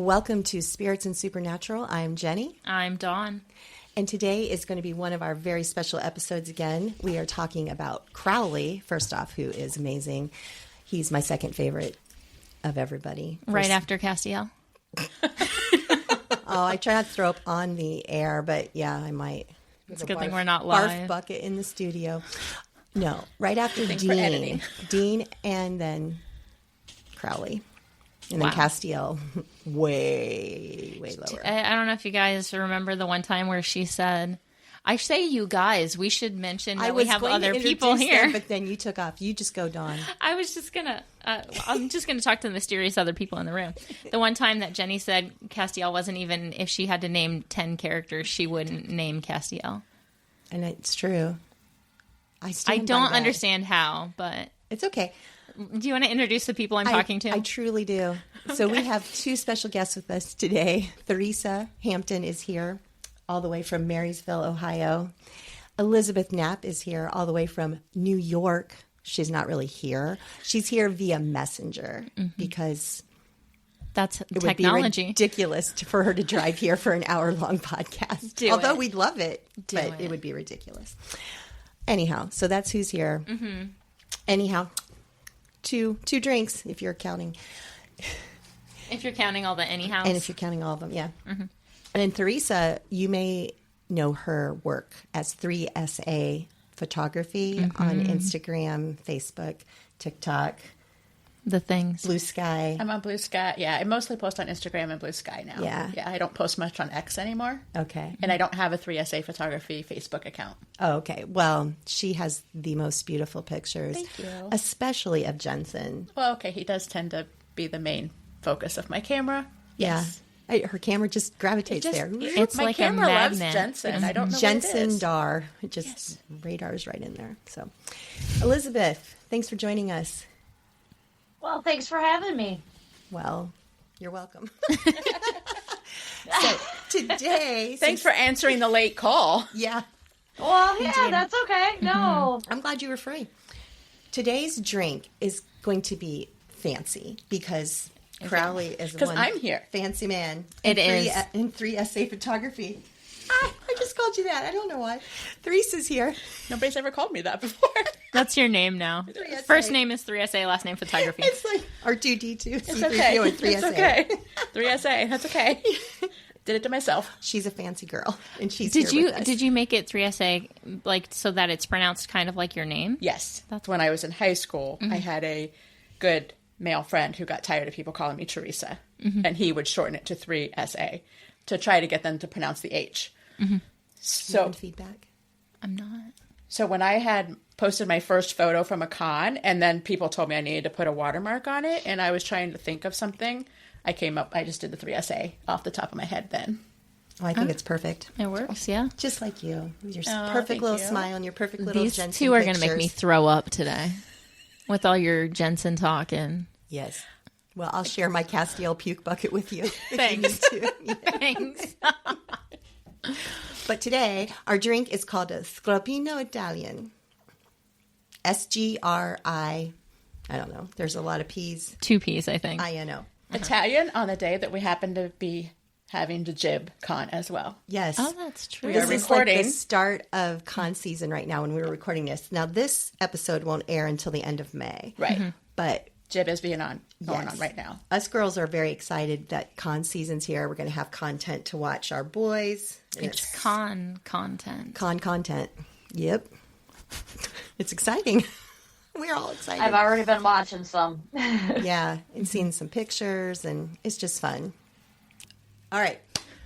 Welcome to Spirits and Supernatural. I'm Jenny. I'm Dawn. And today is going to be one of our very special episodes again. We are talking about Crowley, first off, who is amazing. He's my second favorite of everybody. Right after Castiel. Oh, I try not to throw up on the air, but yeah, I might. It's a good thing we're not live. Barf bucket in the studio. No, right after Thanks for editing. Dean, and then Crowley. And Wow. then Castiel, way lower. I don't know if you guys remember the one time where she said, I say you guys, we should mention that we have other people here. Them, but then you took off. You just go, Dawn. I was just going to, I'm just going to talk to the mysterious other people in the room. The one time that Jenny said Castiel wasn't even, if she had to name 10 characters, she wouldn't name Castiel. And it's true. I don't understand how, but... It's okay. Do you want to introduce the people I'm talking to? I truly do. Okay. So we have two special guests with us today. Theresa Hampton is here, all the way from Marysville, Ohio. Elizabeth Knapp is here, all the way from New York. She's not really here. She's here via messenger because that's it technology. Would be ridiculous for her to drive here for an hour-long podcast. Although we'd love it, but it would be ridiculous. Anyhow, so that's who's here. Mm-hmm. Anyhow. Two drinks, if you're counting. If you're counting all the anyhows. And if you're counting all of them, yeah. Mm-hmm. And Theresa, you may know her work as 3SA Photography on Instagram, Facebook, TikTok. The things. Blue Sky. I'm on Blue Sky. Yeah, I mostly post on Instagram and Blue Sky now. Yeah. Yeah, I don't post much on X anymore. Okay. And I don't have a 3SA Photography Facebook account. Oh, okay. Well, she has the most beautiful pictures. Thank you. Especially of Jensen. Well, okay, he does tend to be the main focus of my camera. Yes. Yeah. Her camera just gravitates there. It's my like camera a loves magnet. Jensen. I don't know Jensen what it is. Dar. It just radars right in there. So, Elizabeth, thanks for joining us. Well, thanks for having me. Well, you're welcome. So today... Thanks for answering the late call. Yeah. Well, yeah, that's okay. No. I'm glad you were free. Today's drink is going to be fancy because Crowley is Because one I'm here. fancy man. It is. In 3SA Photography. I just called you that. I don't know why. Theresa's here. Nobody's ever called me that before. That's your name now. 3SA. First name is 3SA, last name Photography. It's like R2D2, It's C3PO, okay. and 3SA. It's okay. 3SA. That's okay. Did it to myself. She's a fancy girl, and she's here with us. Did you make it 3SA like so that it's pronounced kind of like your name? Yes. That's when I was in high school. I had a good male friend who got tired of people calling me Teresa. And he would shorten it to 3SA to try to get them to pronounce the H. So feedback? I'm not. So when I had posted my first photo from a con, and then people told me I needed to put a watermark on it, and I was trying to think of something, I just did the 3SA off the top of my head then. Oh, I think it's perfect. It works, yeah. Just like you. With your Oh, perfect thank little you. smile and your perfect little These Jensen two are going to make pictures. me throw up today with all your Jensen talking. Yes. Well, I'll share my Castiel puke bucket with you. Thanks. If you need to. Yeah. Thanks. But today, our drink is called a Sgroppino Italian. SGRI. I don't know. There's a lot of P's. 2 P's, I think. INO. Italian on the day that we happen to be having the Jib con as well. Yes. Oh, that's true. We This are is like the recording. start of con season right now when we were recording this. Now, this episode won't air until the end of May. Right. But Jib is going on Yes. right now. us girls are very excited that con season's here. We're going to have content to watch our boys. And It's con content. con content. Yep. It's exciting. We're all excited. I've already been watching some. Yeah, and seeing some pictures, and it's just fun. All right.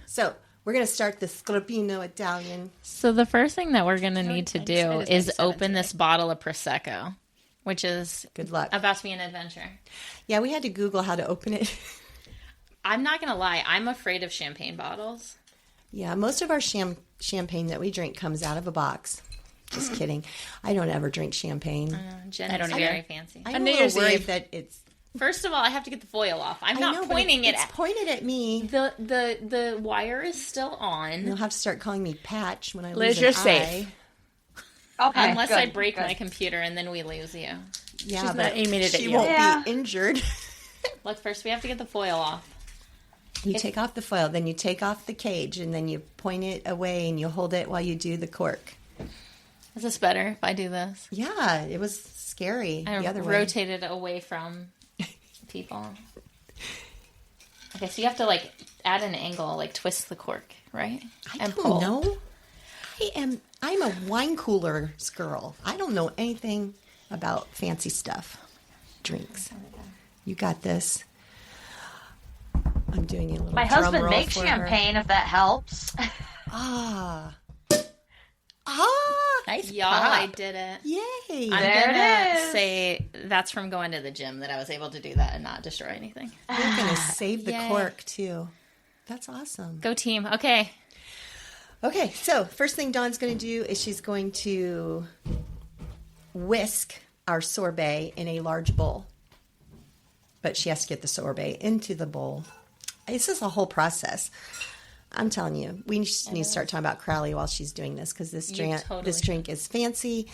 So we're going to start the Sgroppino Italian. So the first thing that we're going to need to It's do is 97 open this bottle of prosecco, which is Good luck. about to be an adventure. Yeah, we had to Google how to open it. I'm not going to lie. I'm afraid of champagne bottles. Yeah, most of our champagne that we drink comes out of a box. Just kidding. I don't ever drink champagne. Jen I is don't very either. fancy. I'm On a New little Year's worried Eve. that it's... First of all, I have to get the foil off. I'm I not know, but pointing it it's at... pointed at me. The wire is still on. You'll have to start calling me Patch when I Liz, lose you're an safe. eye. Okay, Unless good, I break good. my computer and then we lose you. Yeah, She's but not aiming it at she you. won't Yeah. be injured. Look, first we have to get the foil off. You take off the foil, then you take off the cage, and then you point it away and you hold it while you do the cork. Is this better if I do this? Yeah, it was scary the other way. Rotated away from people. Okay, so you have to like add an angle, like twist the cork, right? I don't know. I'm a wine coolers girl. I don't know anything about fancy stuff. Drinks. You got this. I'm doing a little My drum husband roll makes for champagne, her. if that helps. Nice Y'all, pop. I did it. Yay. I'm There gonna it is. say that's from going to the gym that I was able to do that and not destroy anything. You're going to save the Yay. cork, too. That's awesome. Go team. Okay. Okay, so first thing Dawn's going to do is she's going to whisk our sorbet in a large bowl. But she has to get the sorbet into the bowl. This is a whole process. I'm telling you, we need to start talking about Crowley while she's doing this because this drink is fancy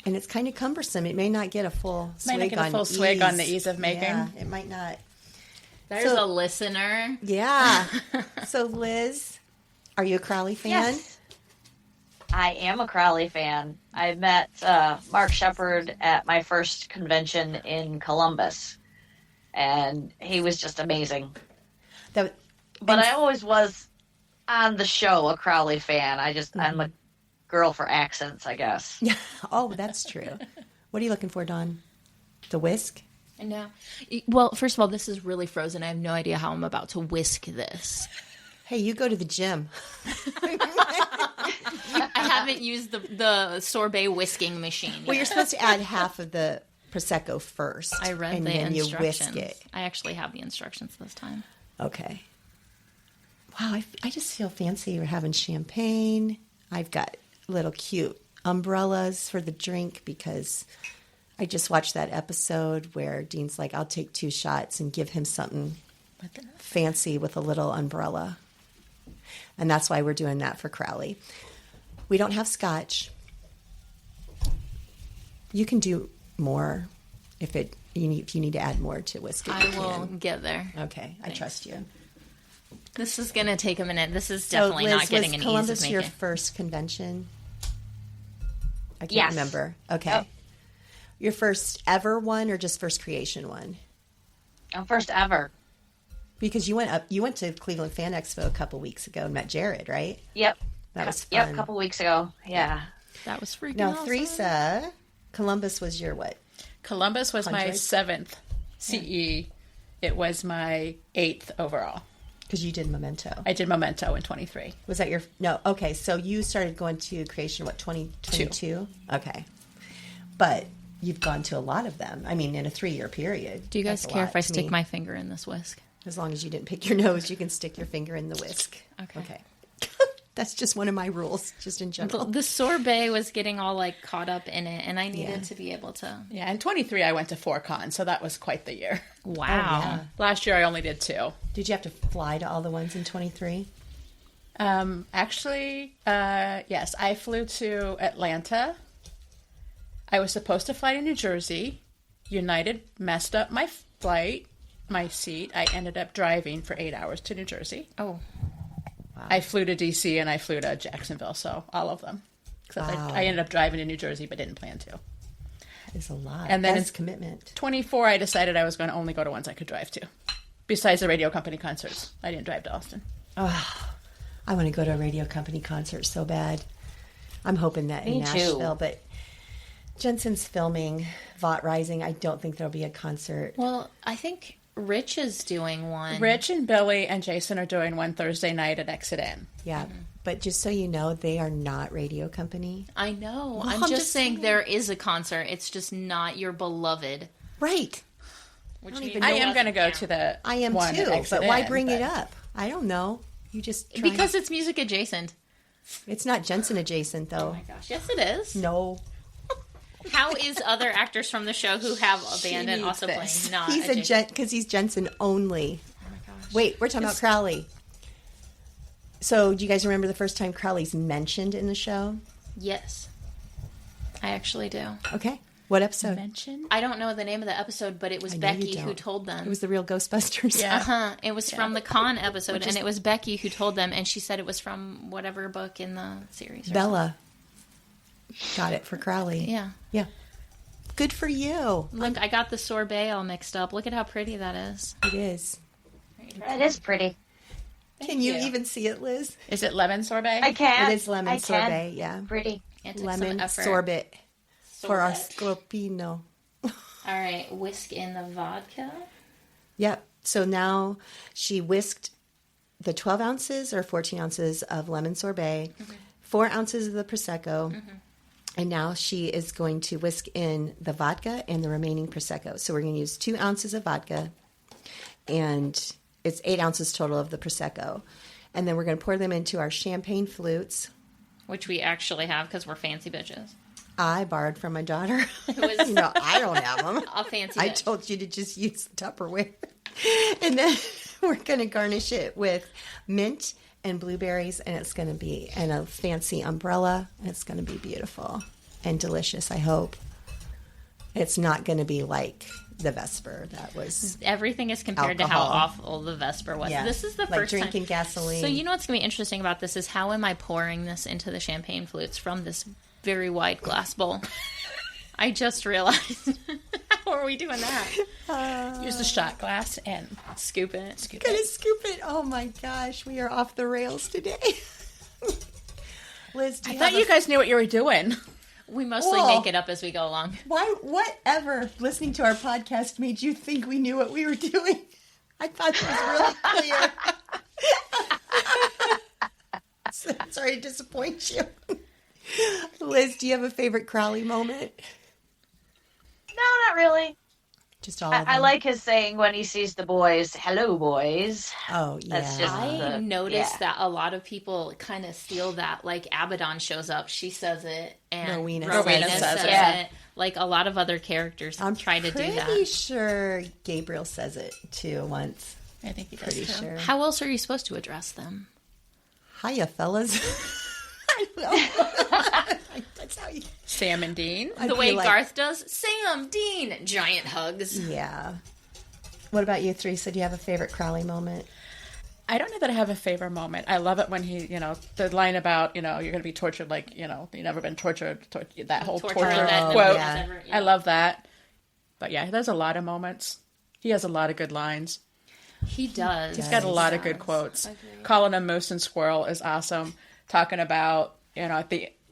and it's kind of cumbersome. It may not get a full swig on the ease of making. Yeah, it might not. There's a listener. Yeah. So Liz, are you a Crowley fan? Yes. I am a Crowley fan. I met Mark Shepard at my first convention in Columbus, and he was just amazing. But I always was on the show a Crowley fan. I'm a girl for accents, I guess. Yeah. Oh, that's true. What are you looking for, Dawn? The whisk? No. Well, first of all, this is really frozen. I have no idea how I'm about to whisk this. Hey, you go to the gym. I haven't used the sorbet whisking machine Well, yet. you're supposed to add half of the prosecco first. I read and the then instructions. you whisk it. I actually have the instructions this time. Okay. Wow, I just feel fancy. We're having champagne. I've got little cute umbrellas for the drink because I just watched that episode where Dean's like, I'll take 2 shots and give him something fancy with a little umbrella. And that's why we're doing that for Crowley. We don't have scotch. You can do more if you need to add more to whiskey. I will get there. Okay, I trust you. This is going to take a minute. This is definitely not getting an ease of Columbus making. your first convention? I can't Yes. remember. Okay. Yep. Your first ever one or just first creation one? First ever. Because you went to Cleveland Fan Expo a couple weeks ago and met Jared, right? Yep. That was fun. Yep, a couple weeks ago. Yeah. That was freaking Now, awesome. Theresa, Columbus was your what? Columbus was my 100? 7th CE. It was my 8th overall. Because you did Memento. I did Memento in 23. Was that your... No, okay. So you started going to creation, what, 2022? Okay. But you've gone to a lot of them. I mean, in a 3-year period. Do you guys That's a care lot if I to stick me. my finger in this whisk? As long as you didn't pick your nose, you can stick your finger in the whisk. Okay. That's just one of my rules, just in general. The sorbet was getting all like caught up in it, and I needed Yeah. to be able to. Yeah, in 23 I went to 4 cons, so that was quite the year. Wow. yeah. Last year I only did 2. Did you have to fly to all the ones in 23? Actually, yes, I flew to Atlanta. I was supposed to fly to New Jersey. United messed up my flight, my seat. I ended up driving for 8 hours to New Jersey. Oh. I flew to DC and I flew to Jacksonville, so all of them. Except I ended up driving to New Jersey, but didn't plan to. That is a lot. And then That's in- commitment. 24, I decided I was going to only go to ones I could drive to. Besides the radio company concerts. I didn't drive to Austin. I want to go to a radio company concert so bad. I'm hoping that in Me too. Nashville, but Jensen's filming Vought Rising. I don't think there'll be a concert. Well, I think Rich is doing one. Rich and Billy and Jason are doing one Thursday night at Exit Inn. Yeah, but just so you know, they are not radio company. I know. Well, I'm I'm just just saying saying. there is a concert. It's just not your beloved. Right. Which don't means even I know am doesn't going to go count. to the I am one at too, Exit but why Inn, bring but- it up? I don't know. You just try Because it's music adjacent. it's not Jensen adjacent though. Oh my gosh. Yes, it is. No. How is other actors from the show who have a She band and needs also this. playing not He's adjacent? because he's Jensen only. Oh my gosh. Wait, we're talking about Crowley. So, do you guys remember the first time Crowley's mentioned in the show? Yes. I actually do. Okay. What episode? Mention? I don't know the name of the episode, but it was I know Becky you who don't. told them. It was the real Ghostbusters. Yeah. It was from the con episode, and it was Becky who told them, and she said it was from whatever book in the series. Or Bella got it for Crowley. something. Yeah. Yeah. Good for you. Look, I got the sorbet all mixed up. Look at how pretty that is. It is. That is pretty. Can you you. even see it, Liz? Is it lemon sorbet? I can. It is lemon I can. sorbet, yeah. Pretty. It took Lemon some effort. sorbet for our Sorbet. Sgroppino. All right, whisk in the vodka. Yep. So now she whisked the 12 ounces or 14 ounces of lemon sorbet, 4 ounces of the prosecco, and now she is going to whisk in the vodka and the remaining prosecco. So we're going to use 2 ounces of vodka, and it's 8 ounces total of the prosecco. And then we're going to pour them into our champagne flutes. Which we actually have because we're fancy bitches. I borrowed from my daughter. It was You know, I don't have them. a fancy I bitch. told you to just use the Tupperware. And then we're going to garnish it with mint and blueberries, and it's going to be in a fancy umbrella, and it's going to be beautiful and delicious, I hope. It's not going to be like the Vesper that was. Everything is compared to how Alcohol. awful the Vesper was. Yeah. This is the Like first drinking time. gasoline. So you know what's going to be interesting about this is how am I pouring this into the champagne flutes from this very wide glass bowl? I just realized. How are we doing that? Use the shot glass and Scoop it. Gonna scoop it. Oh my gosh, we are off the rails today. Liz, do I you thought have you guys knew what you were doing. We mostly Whoa. make it up as we go along. Whatever listening to our podcast made you think we knew what we were doing? I thought it was really clear. Sorry to disappoint you. Liz, do you have a favorite Crowley moment? No, not really. Just all of them. I like his saying when he sees the boys, "Hello, boys." Oh, yeah. That's just- I noticed yeah. that a lot of people kind of steal that. Like Abaddon shows up, she says it, and Rowena says it. Yeah. Like a lot of other characters try to do Pretty that. sure Gabriel says it too once. I think he does Pretty too. sure. How else are you supposed to address them? Hiya, fellas. I don't know. That's how you. Sam and Dean. I'd The be way like- Garth does. Sam, Dean, giant hugs. Yeah. What about you, Theresa? Do you have a favorite Crowley moment? I don't know that I have a favorite moment. I love it when he, the line about, you're going to be tortured like, you've never been tortured. That whole torture that quote. nobody has ever- I love that. But yeah, there's a lot of moments. He has a lot of good lines. He does. He's got a lot of good quotes. Calling him Moose and Squirrel is awesome. Talking about,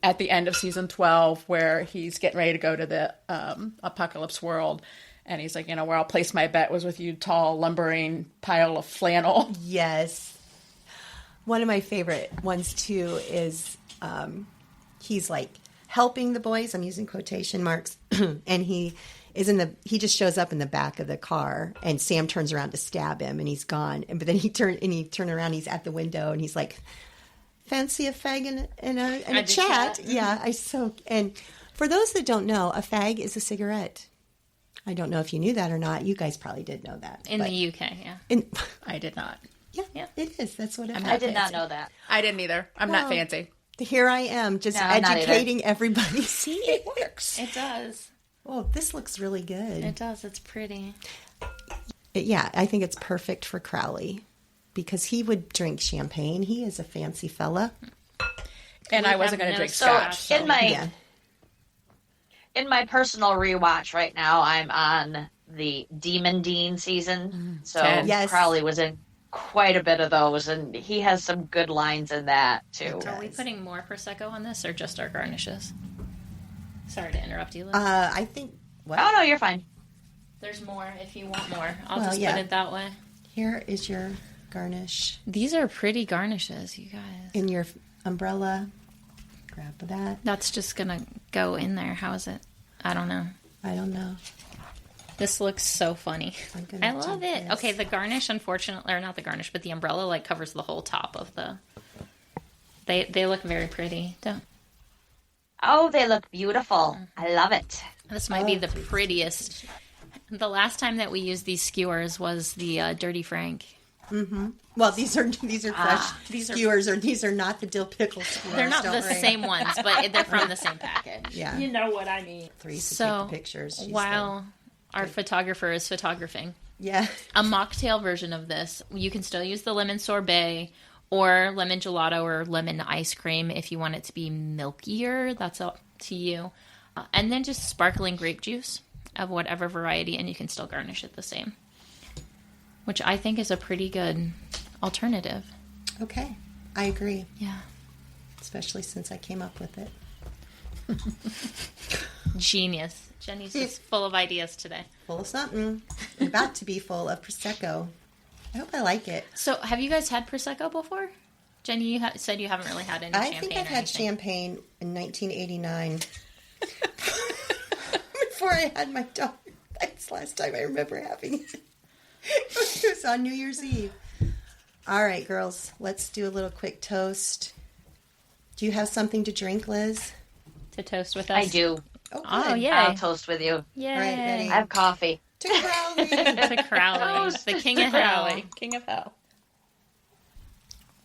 at the end of season 12 where he's getting ready to go to the apocalypse world. And he's like, where I'll place my bet was with you, tall, lumbering pile of flannel. Yes. One of my favorite ones, too, is he's like helping the boys. I'm using quotation marks. And he just shows up in the back of the car, and Sam turns around to stab him, and he's gone. But then he turned around, he's at the window, and he's like, fancy a fag in a chat. Yeah, and for those that don't know, a fag is a cigarette. I don't know if you knew that or not. You guys probably did know that. In the UK, yeah. I did not. Yeah, it is. That's what it is. I did not know that. I didn't either. I'm not fancy. Here I am, just No, I'm not educating everybody. See, it works. It does. Oh, this looks really good. It does. It's pretty. Yeah, I think it's perfect for Crowley because he would drink champagne. He is a fancy fella. And We I wasn't have going to no drink scotch. scotch. Yeah. In my personal rewatch right now, I'm on the Demon Dean season. So Yes. Crowley was in quite a bit of those, and he has some good lines in that too. Are we putting more prosecco on this, or just our garnishes? Sorry to interrupt you, Liz. I think. Oh no, you're fine. There's more if you want more. I'll Well, just yeah. put it that way. Here is your garnish These are pretty garnishes, you guys. in your umbrella. Grab that. That's just gonna go in there. How is it? I don't know. I don't know. This looks so funny. I'm gonna I love do it. this. Okay, the garnish, unfortunately, or not the garnish, but the umbrella covers the whole top of the. They look very pretty. Don't. Oh, they look beautiful. I love it. This might be the prettiest. The last time that we used these skewers was the Dirty Frank. Well, these are fresh these are- skewers, or these are not the dill pickle skewers. They're not don't the worry. same ones, but they're from the same package. Yeah. You know what I mean. Teresa So, take the pictures. She's while our photographer is photographing, yeah. a mocktail version of this, you can still use the lemon sorbet or lemon gelato or lemon ice cream if you want it to be milkier. That's up to you. And then just sparkling grape juice of whatever variety, and you can still garnish it the same, which I think is a pretty good alternative. Okay, I agree. Yeah. Especially since I came up with it. Genius. Jenny's just full of ideas today. Full of something. I'm about to be full of prosecco. I hope I like it. So, have you guys had prosecco before? Jenny, you said you haven't really had any champagne. I think I've or had anything. champagne in 1989. Before I had my daughter. That's the last time I remember having it. It was on New Year's Eve. All right, girls, let's do a little quick toast. Do you have something to drink, Liz? To toast with us. I do. Oh, good. yeah. I'll toast with you. Yay. All right, ready? I have coffee. To Crowley. To Crowley, the king of hell. Crowley, king of hell.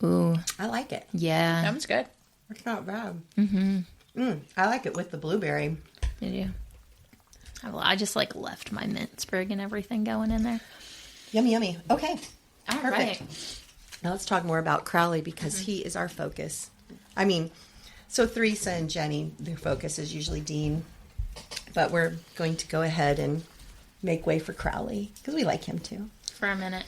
Ooh, I like it. yeah. Sounds good. It's not bad. I like it with the blueberry. Did you? Well, I just left my mint sprig and everything going in there. Yummy, yummy. Okay. All Perfect. right. Now let's talk more about Crowley because he is our focus. I mean, so Teresa and Jenny, their focus is usually Dean. But we're going to go ahead and make way for Crowley because we like him too. For a minute.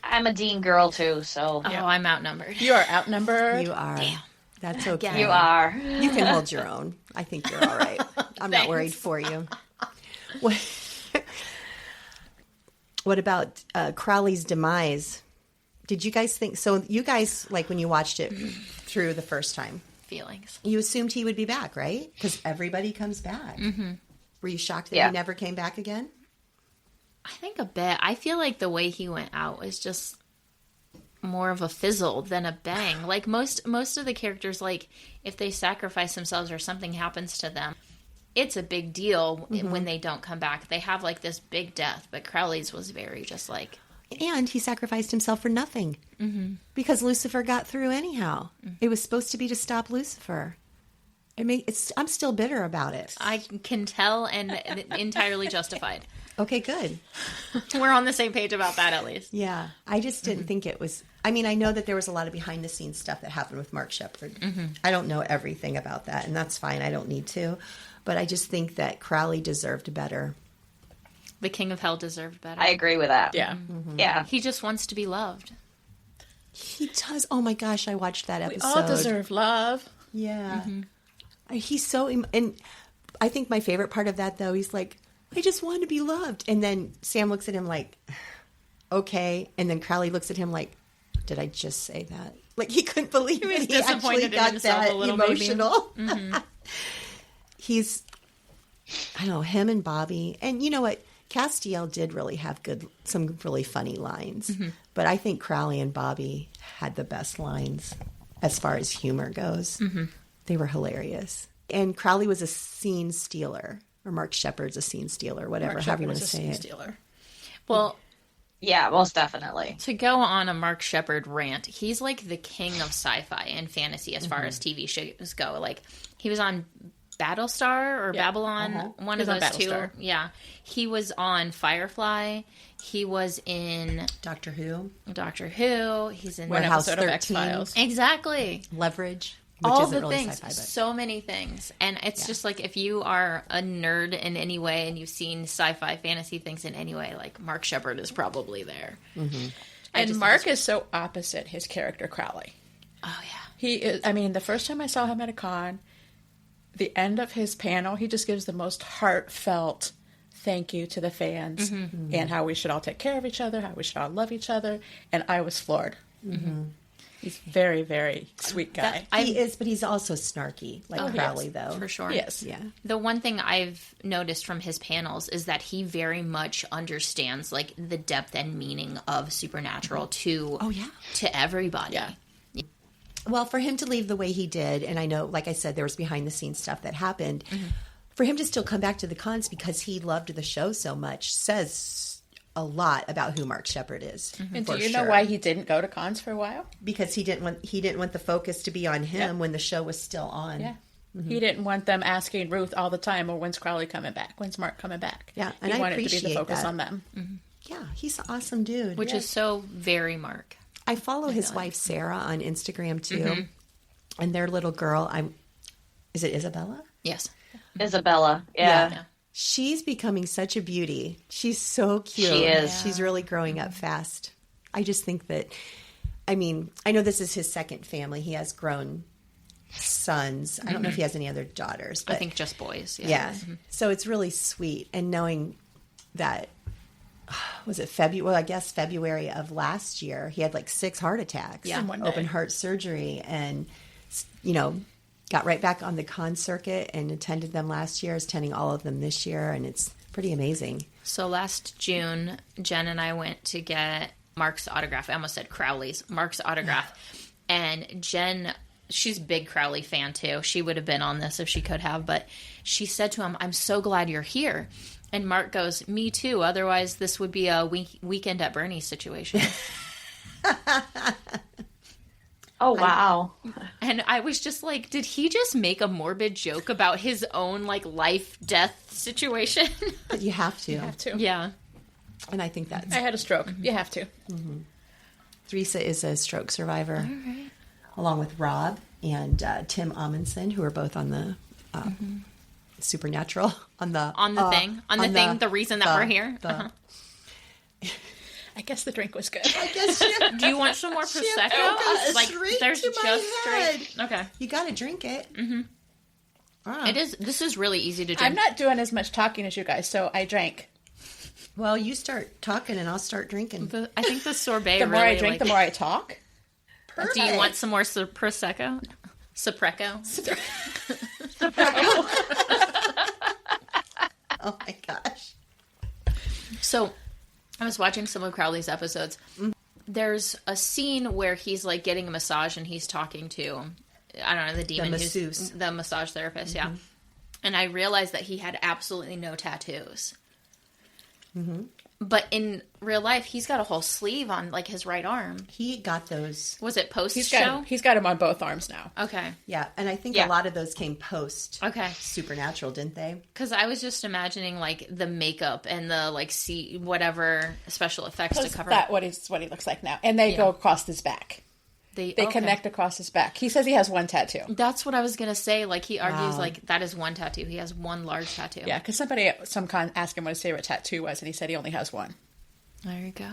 I'm a Dean girl too, so Oh, I'm outnumbered. You are outnumbered. You are. Damn. That's okay. Again. you are. You can hold your own. I think you're all right. I'm not worried for you. What about Crowley's demise? Did you guys think so? You guys, when you watched it through the first time, Feelings. you assumed he would be back, right? Because everybody comes back. Mm-hmm. Were you shocked that Yeah. he never came back again? I think a bit. I feel like the way he went out was just more of a fizzle than a bang. Like most of the characters, if they sacrifice themselves or something happens to them, it's a big deal when they don't come back. They have this big death, but Crowley's was very just And he sacrificed himself for nothing because Lucifer got through anyhow. It was supposed to be to stop Lucifer. I'm still bitter about it. I can tell, and entirely justified. Okay, good. We're on the same page about that, at least. Yeah, I just didn't think it was. I mean, I know that there was a lot of behind the scenes stuff that happened with Mark Shepard. I don't know everything about that, and that's fine. I don't need to. But I just think that Crowley deserved better. The king of hell deserved better. I agree with that. Yeah. Yeah. He just wants to be loved. He does. Oh my gosh, I watched that We episode. all deserve love. Yeah. He's so. And I think my favorite part of that, though, he's like, I just want to be loved. And then Sam looks at him like, okay. And then Crowley looks at him like, did I just say that? He couldn't believe He was that he actually disappointed in got himself that a little, maybe. emotional. He's, I don't know, him and Bobby. And you know what? Castiel did really have some really funny lines. But I think Crowley and Bobby had the best lines as far as humor goes. They were hilarious. And Crowley was a scene stealer, or Mark Shepard's a scene stealer, whatever, Mark however you Shepard want is to a say scene it. stealer. Well, Yeah, most definitely. to go on a Mark Shepard rant, he's the king of sci-fi and fantasy as far as TV shows go. He was on Battlestar or Babylon, one of He was those on two. Battlestar. Yeah. He was on Firefly. He was in Doctor Who, Doctor Who. He's in One Warehouse episode of 13. X-Files. Exactly. Leverage, which All isn't the really things, sci-fi, but so many things. And it's just if you are a nerd in any way and you've seen sci-fi fantasy things in any way, Mark Shepard is probably there. And Mark is so opposite his character Crowley. Oh, yeah. He is. I mean, the first time I saw him at a con, the end of his panel, he just gives the most heartfelt thank you to the fans and how we should all take care of each other, how we should all love each other. And I was floored. He's very, very sweet guy. he is, but he's also snarky, like Crowley, though. For sure. Yes. Yeah. The one thing I've noticed from his panels is that he very much understands the depth and meaning of supernatural to to everybody. Yeah. Well, for him to leave the way he did, and I know, like I said, there was behind the scenes stuff that happened. For him to still come back to the cons because he loved the show so much says a lot about who Mark Shepard is. And do you know why he didn't go to cons for a while? Because he didn't want the focus to be on him when the show was still on. Yeah. He didn't want them asking Ruth all the time, well, when's Crowley coming back? When's Mark coming back? Yeah, and he wanted to be the focus on them. Yeah, he's an awesome dude. Which is so very Mark. I follow his wife Sarah on Instagram too, and their little girl. Is it Isabella? Yes, Isabella. Yeah. She's becoming such a beauty. She's so cute. She is. She's really growing up fast. I just think that, I mean, I know this is his second family. He has grown sons. I don't know if he has any other daughters. But I think just boys. yeah. So it's really sweet. And knowing that, was it February? Well, I guess February of last year, he had like 6 heart attacks. Yeah. Open heart surgery. And, you know, got right back on the con circuit and attended them last year, is attending all of them this year. And it's pretty amazing. So last June, Jen and I went to get Mark's autograph. I almost said Crowley's. Mark's autograph. And Jen, she's a big Crowley fan too. She would have been on this if she could have. But she said to him, I'm so glad you're here. And Mark goes, me too. Otherwise, this would be a weekend at Bernie's situation. Oh, wow. And I was just like, did he just make a morbid joke about his own like life-death situation? But you have to. You have to. Yeah. And I think that's... I had a stroke. You have to. Teresa is a stroke survivor, along with Rob and Tim Amundsen, who are both on the Supernatural. The reason that we're here. I guess the drink was good. I guess Do you want some more prosecco? Like, there's just straight. Okay. You got to drink it. It is. This is really easy to drink. I'm not doing as much talking as you guys, so I drank. Well, you start talking and I'll start drinking. I think the sorbet. The more I drink, the more I talk. Perfect. Do you want some more prosecco? Sopreco. Oh my gosh. So, I was watching some of Crowley's episodes. There's a scene where he's like getting a massage and he's talking to, I don't know, the demon, masseuse. the massage therapist. Yeah. And I realized that he had absolutely no tattoos. But in real life, he's got a whole sleeve on like his right arm. He got those. Was it post He's show? got him on both arms now. Okay. Yeah, and I think Yeah. a lot of those came post Okay. Supernatural, didn't they? Because I was just imagining like the makeup and the like whatever special effects to cover. That's what he looks like now. And they go across his back. They okay. connect across his back. He says he has one tattoo. That's what I was going to say. Like, he argues, like, that is one tattoo. He has one large tattoo. Yeah, because somebody at some con asked him what his favorite tattoo was, and he said he only has one. There you go.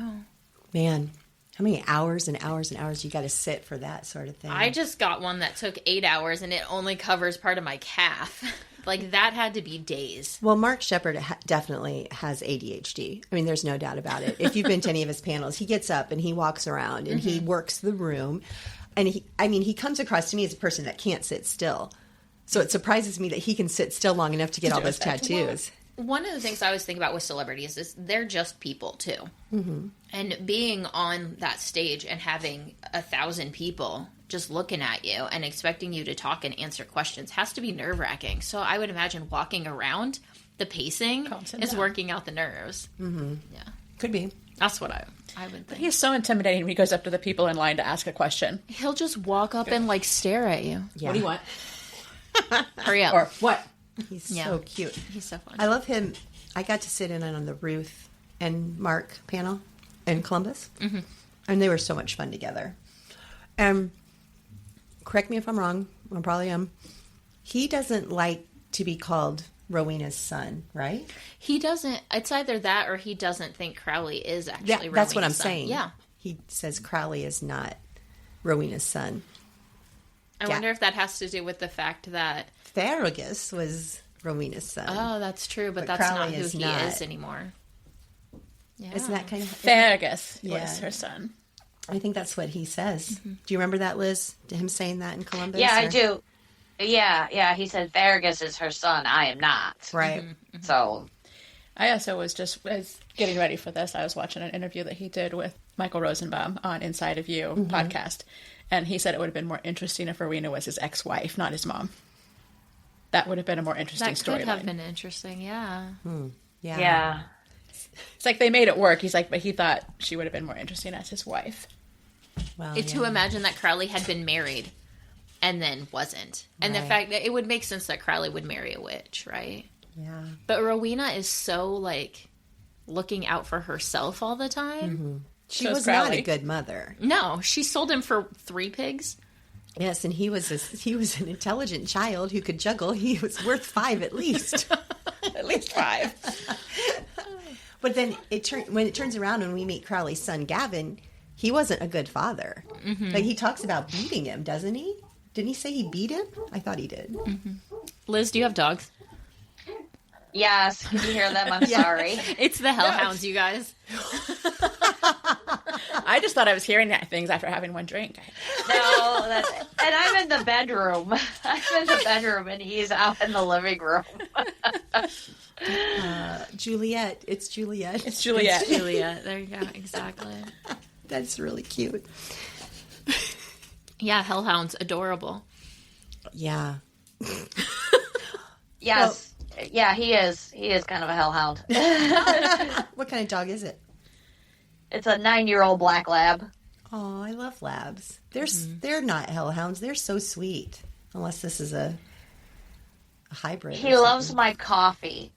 Man, how many hours and hours and hours you got to sit for that sort of thing? I just got one that took 8 hours, and it only covers part of my calf. Like, that had to be days. Well, Mark Shepard definitely has ADHD. I mean, there's no doubt about it. If you've been to any of his panels, he gets up and he walks around and he works the room. And he comes across to me as a person that can't sit still. So it surprises me that he can sit still long enough to get all those tattoos. One of the things I always think about with celebrities is they're just people, too. Mm-hmm. And being on that stage and having 1,000 people just looking at you and expecting you to talk and answer questions has to be nerve-wracking. So I would imagine walking around, the pacing is working out the nerves. Mm-hmm. Yeah. Could be. That's what I would think. He's so intimidating when he goes up to the people in line to ask a question. He'll just walk up and, like, stare at you. Yeah. What do you want? Hurry up. Or what? He's so cute. He's so fun. I love him. I got to sit in on the Ruth and Mark panel in Columbus. Mm-hmm. And they were so much fun together. And correct me if I'm wrong. I probably am. He doesn't like to be called Rowena's son, right? He doesn't. It's either that or he doesn't think Crowley is actually Rowena's that's what I'm son. saying. Yeah. He says Crowley is not Rowena's son. I wonder if that has to do with the fact that Fergus was Rowena's son. Oh, that's true, but that's Crowley not who is he not. is anymore. Yeah. Isn't that kind of... Fergus Yeah. was her son. I think that's what he says. Mm-hmm. Do you remember that, Liz? Him saying that in Columbus? Yeah, I or- do. Yeah. He said Fergus is her son. I am not. Right. Mm-hmm. So I also was getting ready for this. I was watching an interview that he did with Michael Rosenbaum on Inside of You podcast. And he said it would have been more interesting if Rowena was his ex-wife, not his mom. That would have been a more interesting That could storyline. have been interesting, yeah. Yeah. yeah. It's like they made it work. He's like, but he thought she would have been more interesting as his wife. Well, To imagine that Crowley had been married and then wasn't. And the Right. fact that it would make sense that Crowley would marry a witch, right? Yeah. But Rowena is so, like, looking out for herself all the time. She So is was not Crowley. a good mother. No, she sold him for 3 pigs. Yes, and he was an intelligent child who could juggle. He was worth 5 at least. At least 5. But then when it turns around and we meet Crowley's son Gavin, he wasn't a good father. Like he talks about beating him, doesn't he? Didn't he say he beat him? I thought he did. Liz, do you have dogs? Yes, can you hear them? I'm sorry. It's the hellhounds, you guys. I just thought I was hearing things after having one drink. No, and I'm in the bedroom. I'm in the bedroom, and he's out in the living room. Juliet. It's Juliet. It's Juliet. Julia, there you go. Exactly. That's really cute. Yeah, hellhounds, adorable. Yeah. Yes. Yeah, he is. He is kind of a hellhound. What kind of dog is it? It's a 9-year-old black lab. Oh, I love labs. They're not hellhounds. They're so sweet. Unless this is a hybrid. He loves my coffee.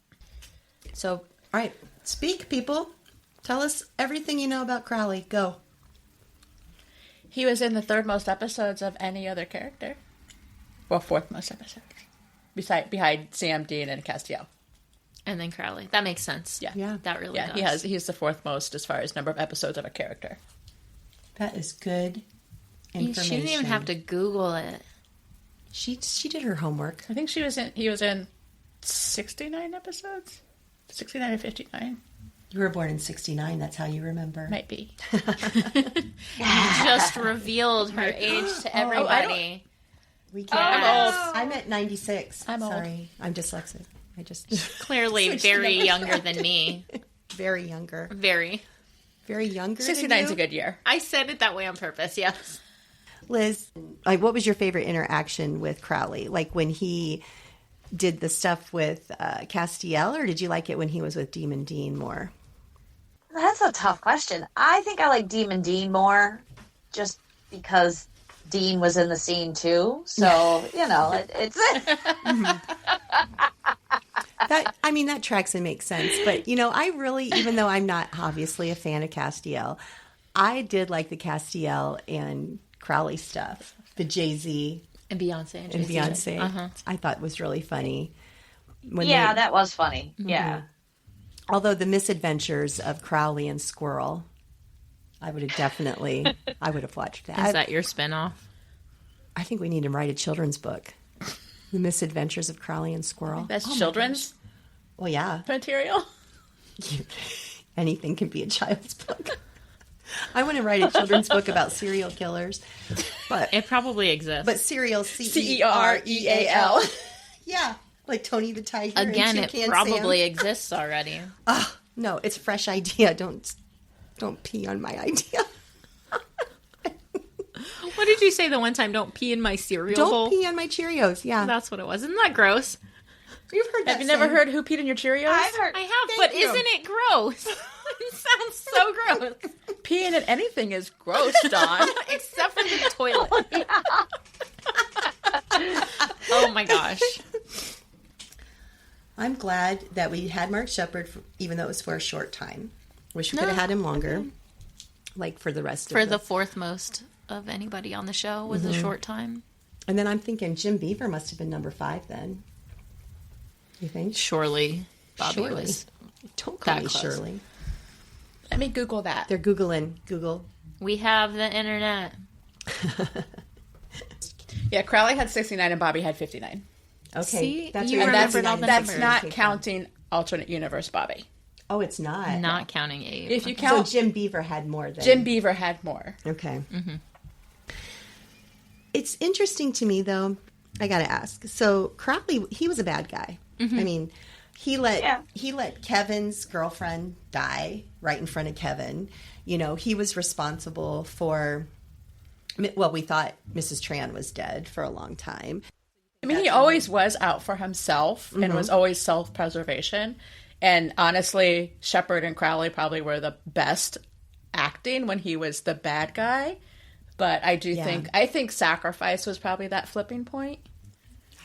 So, all right. Speak, people. Tell us everything you know about Crowley. Go. He was in the 3rd most episodes of any other character. Well, 4th most episodes. Behind Sam, Dean, and Castiel. And then Crowley. That makes sense. Yeah. Yeah. That really does. He's the 4th most as far as number of episodes of a character. That is good information. She didn't even have to Google it. She did her homework. I think he was in 69 episodes? 69 or 59? You were born in 69. That's how you remember. Might be. Just revealed her age to everybody. We can't. I'm old. I'm at 96. I'm old. Sorry. I'm dyslexic. I just Clearly Switched very numbers. younger than me. very younger. Very. Very younger. 69 is than a good year. I said it that way on purpose, yes. Liz, like, what was your favorite interaction with Crowley? Like when he did the stuff with Castiel, or did you like it when he was with Demon Dean more? That's a tough question. I think I like Demon Dean more just because Dean was in the scene too. So, it's... That tracks and makes sense. But, I really, even though I'm not obviously a fan of Castiel, I did like the Castiel and Crowley stuff. The Jay-Z And Beyonce. and Beyonce. Uh-huh. I thought was really funny. that was funny. Yeah. Although the misadventures of Crowley and Squirrel, I would have watched that. Is that your spinoff? I think we need to write a children's book. The Misadventures of Crowley and Squirrel. That's children's Well, yeah. material. Anything can be a child's book. I want to write a children's book about serial killers. But It probably exists. But serial, Cereal. Cereal. Yeah. Like Tony the Tiger. Again, and it Toucan probably Sam. exists already. No, it's a fresh idea. Don't pee on my idea. What did you say the one time? Don't pee in my cereal bowl? Don't pee on my Cheerios. Yeah. That's what it was. Isn't that gross? You've heard that. Have you never heard Who Peed in Your Cheerios? I've heard... I have, Thank but you. isn't it gross? It sounds so gross. Peeing in anything is gross, Dawn. Except for the toilet. Oh my gosh. I'm glad that we had Mark Shepard, even though it was for a short time. Wish we could have had him longer. Like for the rest For of the 4th most of anybody on the show was a short time. And then I'm thinking Jim Beaver must have been number 5 then. You think? Surely Bobby Surely. was. Don't call that me close. Shirley. Let me Google that. They're Googling. Google. We have the internet. Yeah, Crowley had 69 and Bobby had 59. Okay. See, that's you where remembered that's all the That's numbers. not counting alternate universe Bobby. Oh, it's not. Not counting Abe. If you So count, Jim Beaver had more than Jim Beaver had more. Okay. It's interesting to me, though. I got to ask. So Crowley, he was a bad guy. I mean, he let Kevin's girlfriend die right in front of Kevin. He was responsible for. Well, we thought Mrs. Tran was dead for a long time. I mean, he always was out for himself and was always self-preservation. And honestly, Shepard and Crowley probably were the best acting when he was the bad guy. But I think Sacrifice was probably that flipping point.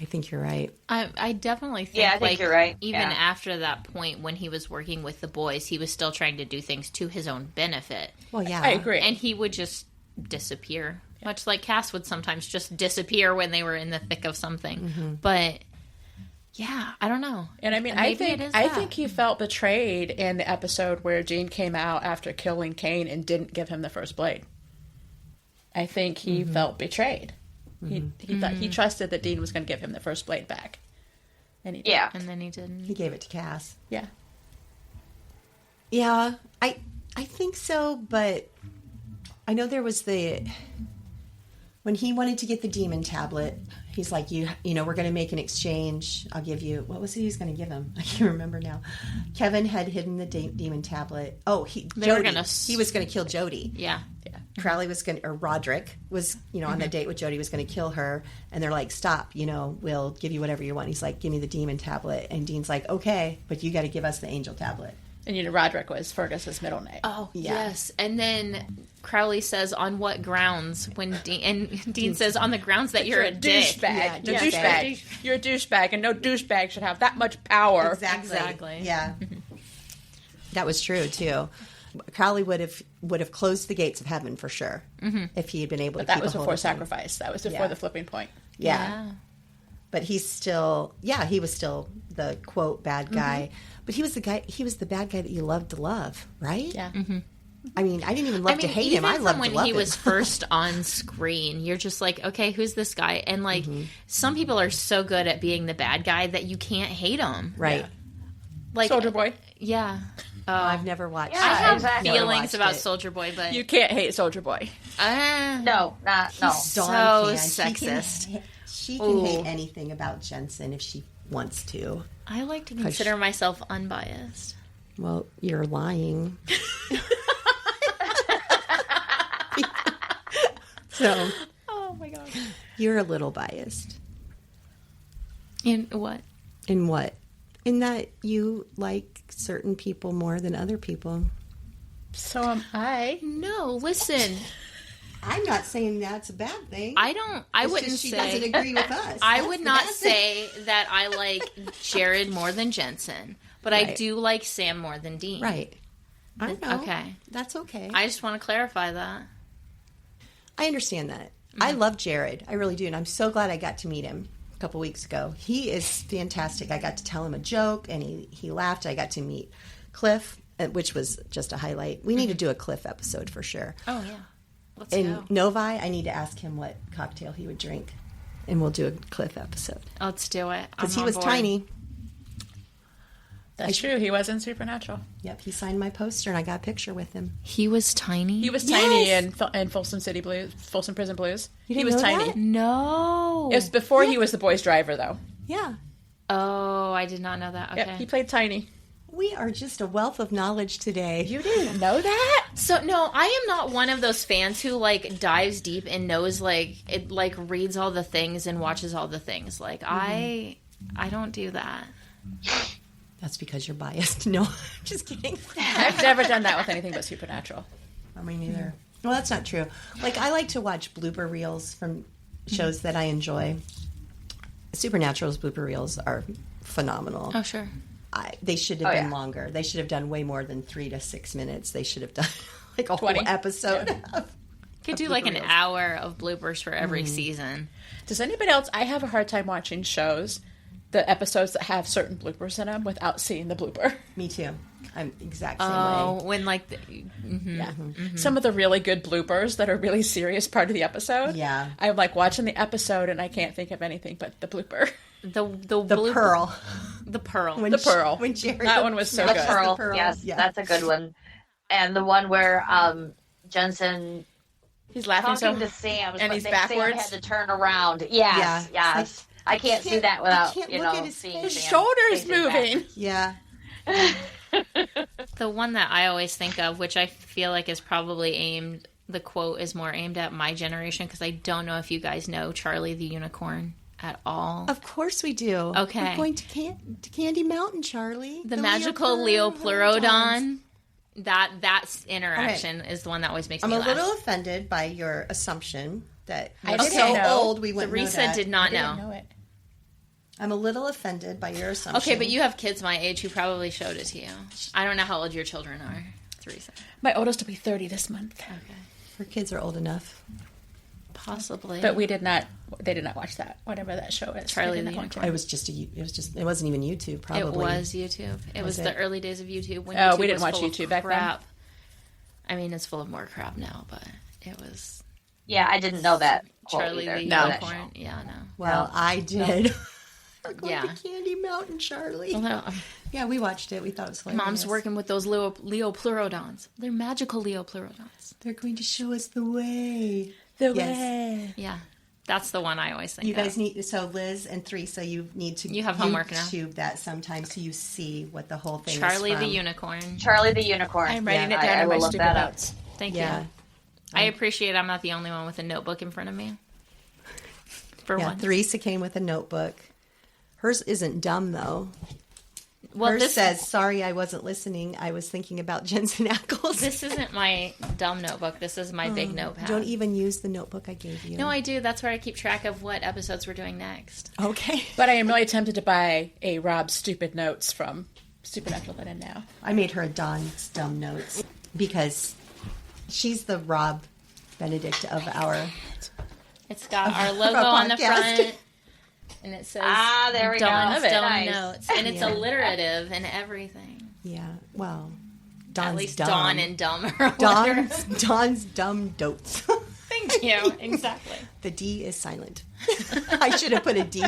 I think you're right. I definitely think, Yeah, I think you're right. Even Yeah. after that point, when he was working with the boys, he was still trying to do things to his own benefit. Well, yeah. I agree. And he would just disappear. Much like Cass would sometimes just disappear when they were in the thick of something. Mm-hmm. But, yeah, I don't know. And I mean, Maybe it is that. think he felt betrayed in the episode where Dean came out after killing Kane and didn't give him the first blade. I think he felt betrayed. He thought he trusted that Dean was going to give him the first blade back, and he did. Yeah. And then he didn't. He gave it to Cass. Yeah. Yeah, I think so, but I know there was when he wanted to get the demon tablet, he's like, you know, we're going to make an exchange. I'll give you, what was he was going to give him? I can't remember now. Kevin had hidden the demon tablet. Oh, he was going to kill Jody. Yeah. Crowley was going to, or Roderick was, on the date with Jody, was going to kill her. And they're like, stop, we'll give you whatever you want. He's like, give me the demon tablet. And Dean's like, okay, but you got to give us the angel tablet. And Roderick was Fergus's middle name. Oh, Yeah. yes. And then Crowley says, on what grounds? When Dean says, on the grounds that you're a dick. Douchebag. Yeah, Douchebag. You're a douchebag, and no douchebag should have that much power. Exactly. Yeah. That was true, too. Crowley would have closed the gates of heaven for sure if he had been able to That keep was a hold before of them. Sacrifice. That was before the flipping point. Yeah. But he's still, he was still the quote bad guy. But he was the bad guy that you loved to love, right? Yeah. I mean, I didn't even love to hate him. I loved to love him. When he was first on screen, you're just like, okay, who's this guy? And like, some people are so good at being the bad guy that you can't hate him. Right. Yeah. Like Soldier Boy. Yeah. I've never watched Yeah, I have exactly. feelings about it. Soldier Boy, but You can't hate Soldier Boy. No, no. So Dawn can. sexist. She can hate anything about Jensen if she wants to. I like to consider myself unbiased. Well, you're lying. So, Oh my god. you're a little biased. In what? In what? In that you like certain people more than other people. So am I. No, listen. I'm not saying that's a bad thing. I It's wouldn't just she say. doesn't agree with us. I That's would the not bad thing. say that I like Jared more than Jensen, but I Right. do like Sam more than Dean. Right. I know. Okay. That's okay. I just want to clarify that. I understand that. I love Jared. I really do. And I'm so glad I got to meet him a couple weeks ago. He is fantastic. I got to tell him a joke and he laughed. I got to meet Cliff, which was just a highlight. We need to do a Cliff episode for sure. Oh yeah. Let's And go. Novi, I need to ask him what cocktail he would drink. And we'll do a Cliff episode. Let's do it. Because I'm he was on board. tiny. That's true. He was in Supernatural. Yep, he signed my poster and I got a picture with him. He was tiny. He was Yes! tiny in Folsom City Blues, Folsom Prison Blues. You He didn't was know tiny. that? No. It was before he was the boy's driver, though. Yeah. Oh, I did not know that. Okay. Yep, he played tiny. We are just a wealth of knowledge today. You didn't know that? So no, I am not one of those fans who like dives deep and knows like it like reads all the things and watches all the things. Like I don't do that. That's because you're biased. No, just kidding. I've never done that with anything but Supernatural. I mean, neither. Well, that's not true. Like, I like to watch blooper reels from shows that I enjoy. Supernatural's blooper reels are phenomenal. Oh sure. They should have been yeah. longer. They should have done way more than 3 to 6 minutes. They should have done like a 20. whole episode. Could Of do like an blooper reels. hour of bloopers for every season. Does anybody else? I have a hard time watching shows, the episodes that have certain bloopers in them, without seeing the blooper. Me too. I'm exact same Oh, way. when like Yeah. Some of the really good bloopers that are really serious part of the episode. Yeah. I'm like watching the episode and I can't think of anything but the blooper. the The pearl. the pearl. When The pearl. When Jared That one was so The good. pearl. pearl. Yes, Yeah. that's a good one. And the one where Jensen He's laughing talking so to Sam, and but he's Sam backwards. had to turn around. Yes, Yeah. yes. I can't see that without can't look at his seeing His Sam shoulder's facing back. moving. Yeah. The one that I always think of, which I feel like is probably the quote is more aimed at my generation because I don't know if you guys know Charlie the Unicorn. at all? Of course we do. Okay. We're going to Candy Mountain, Charlie. The magical Leopleurodon. That interaction is the one that always makes me laugh. I'm a little offended by your assumption that I we're didn't so know. old we wouldn't know Teresa that. did not I didn't know. know it. I'm a little offended by your assumption. Okay, but you have kids my age who probably showed it to you. I don't know how old your children are, Teresa. My oldest will be 30 this month. Okay. Her kids are old enough. Possibly. But they did not watch that, whatever that show is. Charlie They the didn't watch Unicorn. It wasn't even YouTube, probably. It was YouTube. It was the early days of YouTube. When Oh, YouTube we didn't was watch full of YouTube back then? crap. I mean, it's full of more crap now, but it was Yeah, I didn't know that quote Charlie either. the No. Unicorn. Yeah, no. Well, I did. We're going Yeah. to Candy Mountain, Charlie. Well, Yeah, we watched it. We thought it was hilarious. Mom's working with those Leopleurodons. They're magical Leopleurodons. They're going to show us the way. The Yes. way. Yeah, that's the one I always think You of. guys need, so Liz and Teresa, you need to You have homework now. YouTube that sometime so you see what the whole thing Charlie is the from. Unicorn. Charlie the Unicorn. I'm writing Yeah, it down I in my will look stupid that up. notes. Thank Yeah. you. I appreciate I'm not the only one with a notebook in front of me. For Yeah, once. Teresa came with a notebook. Hers isn't dumb, though. Well, Hers this says, sorry, I wasn't listening. I was thinking about Jensen Ackles. this isn't my dumb notebook. This is my big notepad. Don't even use the notebook I gave you. No, I do. That's where I keep track of what episodes we're doing next. Okay. But I am really tempted to buy a Rob Stupid Notes from Supernatural That In Now. I made her a Dawn's dumb notes because she's the Rob Benedict of our... It's got our logo on the podcast. front, and it says there we go. Dawn's Love it. Dumb Nice. Notes, and it's alliterative and everything. Yeah, well, Dawn's At least dumb. Dawn and Dumb are alliterative. Dawn's dumb dotes. Thank you. Exactly. The D is silent. I should have put a D,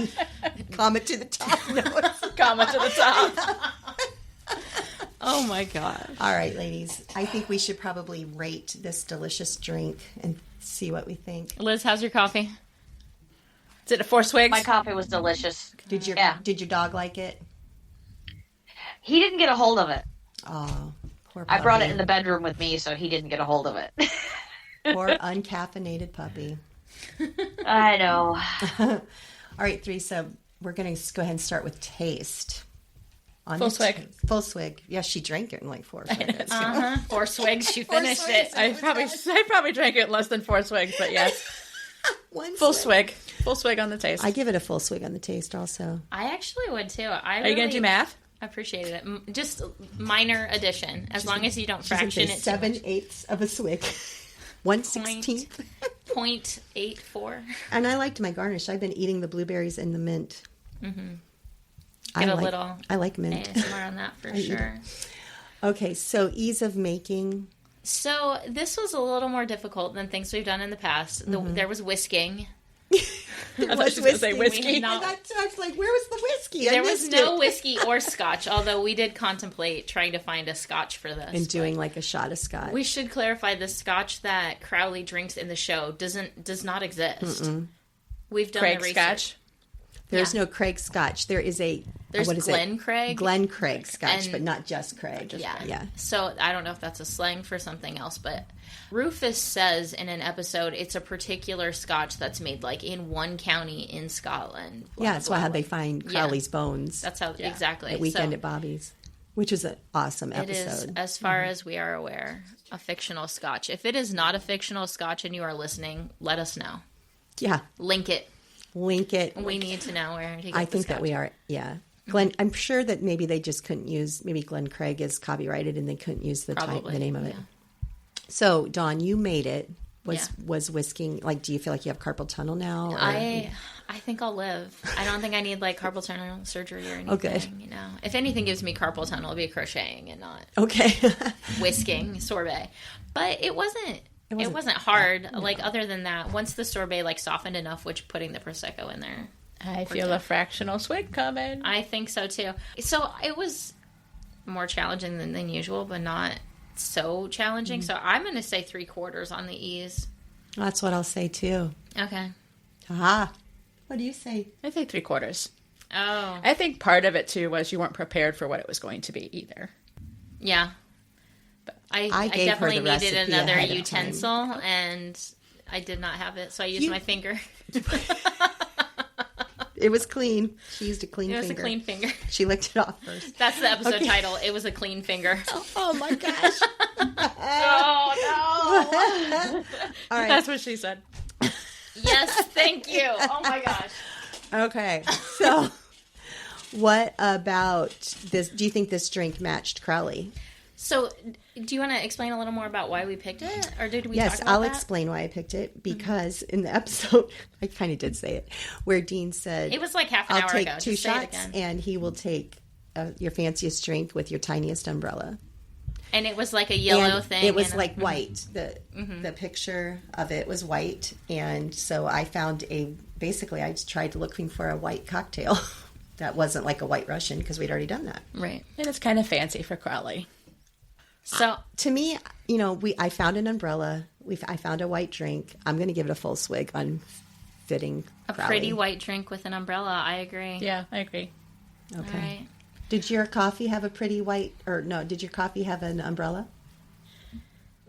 comma to the top notes. Comment to the top. Oh my god. All right, ladies. I think we should probably rate this delicious drink and see what we think. Liz, how's your coffee? Is it a 4 swigs? My coffee was delicious. Did your dog like it? He didn't get a hold of it. Oh, poor I puppy. brought it in the bedroom with me, so he didn't get a hold of it. Poor uncaffeinated puppy. I know. All right, Teresa, we're going to go ahead and start with taste. On Full the swig. taste. Full swig. Yeah, she drank it in like 4 seconds. 4 swigs. She finished swigs. it. I probably drank it in less than 4 swigs, but yes. One Full swig. Full swig on the taste. I give it a full swig on the taste also. I actually would too. Are you going to do math? Appreciated it. Just minor addition, as long as you don't She's gonna fraction say it. 7/8 of a swig. 1/16. 0.84. And I liked my garnish. I've been eating the blueberries and the mint. Get I a like, little I like mint. ASMR on that for sure. Okay, so ease of making. So this was a little more difficult than things we've done in the past. There was whisking. I thought she was going to say whiskey. We not- I was like, where was the whiskey? I There was missed no it. whiskey or scotch, although we did contemplate trying to find a scotch for this. And doing like a shot of scotch. We should clarify the scotch that Crowley drinks in the show does not exist. We've done Craig the research. Scotch. There's Yeah. no Craig Scotch. There is a There's what is Glen it? Craig. Glen Craig Scotch, And- but not just Craig. Yeah. So I don't know if that's a slang for something else, but Rufus says in an episode it's a particular scotch that's made like in one county in Scotland. Blah, Yeah, that's blah, how blah. they find Crowley's bones That's how exactly. at Weekend So at Bobby's, which was an awesome it is, episode. as far as we are aware, a fictional scotch. If it is not a fictional scotch and you are listening, let us know. Yeah, Link it. link it. We need to know where to get I the think that scotch. we are. Yeah, Glen. I'm sure that maybe they just couldn't use. Maybe Glen Craig is copyrighted and they couldn't use the Probably, name of it. yeah. So Dawn, you made it. Yeah. Was whisking like? Do you feel like you have carpal tunnel now? Or? I think I'll live. I don't think I need like carpal tunnel surgery or anything. good. You know, if anything gives me carpal tunnel, it'll be crocheting and not Okay. whisking sorbet. But it wasn't hard. Like other than that, once the sorbet like softened enough, which putting the prosecco in there, I feel a fractional swig coming. I think so too. So it was more challenging than usual, but not so challenging. So I'm going to say 3/4 on the ease. That's what I'll say too. Okay. Aha. What do you say? I think 3/4. Oh, I think part of it too was you weren't prepared for what it was going to be either. yeah. I gave her definitely the needed recipe another ahead of utensil, and I did not have it, so I used my finger. It was clean. She used a clean It finger. was a clean finger. She licked it off first. That's the episode title. It was a clean finger. Oh my gosh. Oh, All right. That's what she said. Yes, thank you. Oh my gosh. Okay. So what about this? Do you think this drink matched Crowley? So, do you want to explain a little more about why we picked it, or did we? Yes, talk about I'll that? explain why I picked it, because in the episode, I kind of did say it, where Dean said, It was like half an I'll hour take ago. 2 Just say it shots again. and he will take your fanciest drink with your tiniest umbrella. And it was like a yellow And thing. it was and like white. The picture of it was white. And so I found basically I just tried looking for a white cocktail that wasn't like a White Russian, because we'd already done that. right. And it's kind of fancy for Crowley. So To me, I found an umbrella. I found a white drink. I'm going to give it a full swig on fitting a Crowley. pretty white drink with an umbrella. I agree. Yeah, I agree. All Okay. right. Did your coffee have a pretty white, or no, did your coffee have an umbrella?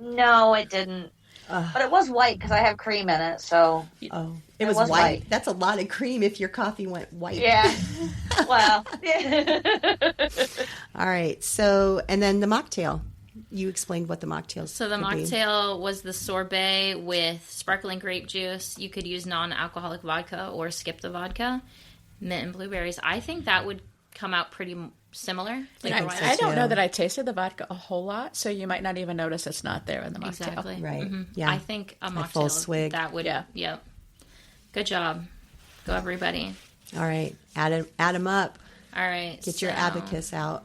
no, it didn't. But it was white because I have cream in it, so Oh, it It was was white. white. That's a lot of cream if your coffee went white. yeah. Well, All right. So, and then the mocktail. You explained what the mocktails. So the could be. mocktail was the sorbet with sparkling grape juice. You could use non-alcoholic vodka or skip the vodka, mint and blueberries. I think that would come out pretty similar. flavor-wise. so I don't too. know that I tasted the vodka a whole lot, so you might not even notice it's not there in the mocktail. Exactly. Right. Mhm. Yeah. I think a mocktail full swig. that would. Yeah. Yep. Good job. Go everybody. All right. Add them up. All right. Get your so abacus out.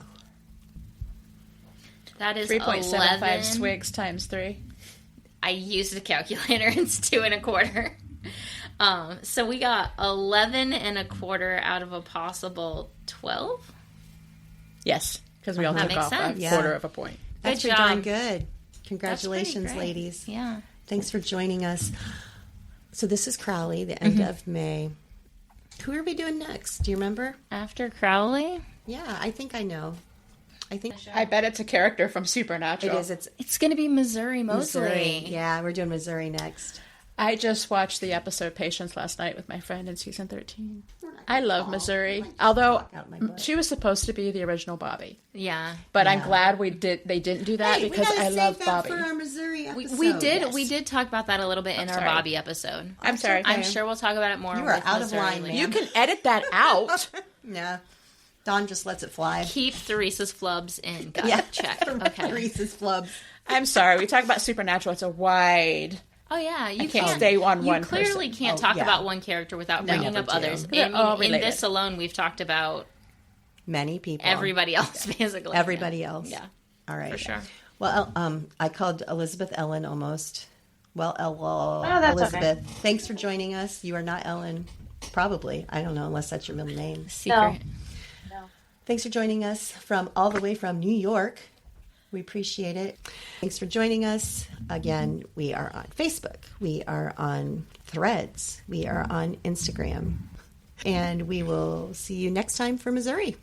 That is 3.75 11. swigs times 3. I used a calculator. It's 2 1/4. So we got 11 1/4 out of a possible 12. Yes, because we all That took makes off sense. a Yeah. quarter of a point. That's Good pretty darn job. good. That's pretty Congratulations, great. ladies. Yeah. Thanks for joining us. So this is Crowley, the end of May. Who are we doing next? Do you remember? After Crowley, Yeah, I think I know. I think I bet it's a character from Supernatural. it is. It's it's going to be Missouri Mosley. Missouri. Yeah, we're doing Missouri next. I just watched the episode Patience last night with my friend in season 13. I love Missouri, although out my butt. she was supposed to be the original Bobby. Yeah. But I'm Yeah. glad they didn't do that because I love Bobby. for our Missouri We episode. did talk about that a little bit in our sorry. Bobby episode. I'm sorry. I'm sure we'll talk about it more. You are with out of Missouri line, later. ma'am. You can edit that out. Yeah. Dawn just lets it fly. Keep Theresa's flubs in. Got Yeah. it. Check. Okay. Reese's flubs. I'm sorry. We talk about Supernatural. It's a wide. Oh yeah, you can't stay on you one clearly person. can't Oh, talk yeah. about one character without bringing never up do. others. They're I mean, all in related. this alone, we've talked about Many people. everybody else, basically. Everybody else. Yeah, All right. for sure. Well, I called Elizabeth Ellen almost. Well, that's Elizabeth. Thanks for joining us. You are not Ellen. Probably. I don't know, unless that's your middle name. Secret. Thanks for joining us from all the way from New York. We appreciate it. Thanks for joining us. Again, we are on Facebook. We are on Threads. We are on Instagram. And we will see you next time for Missouri.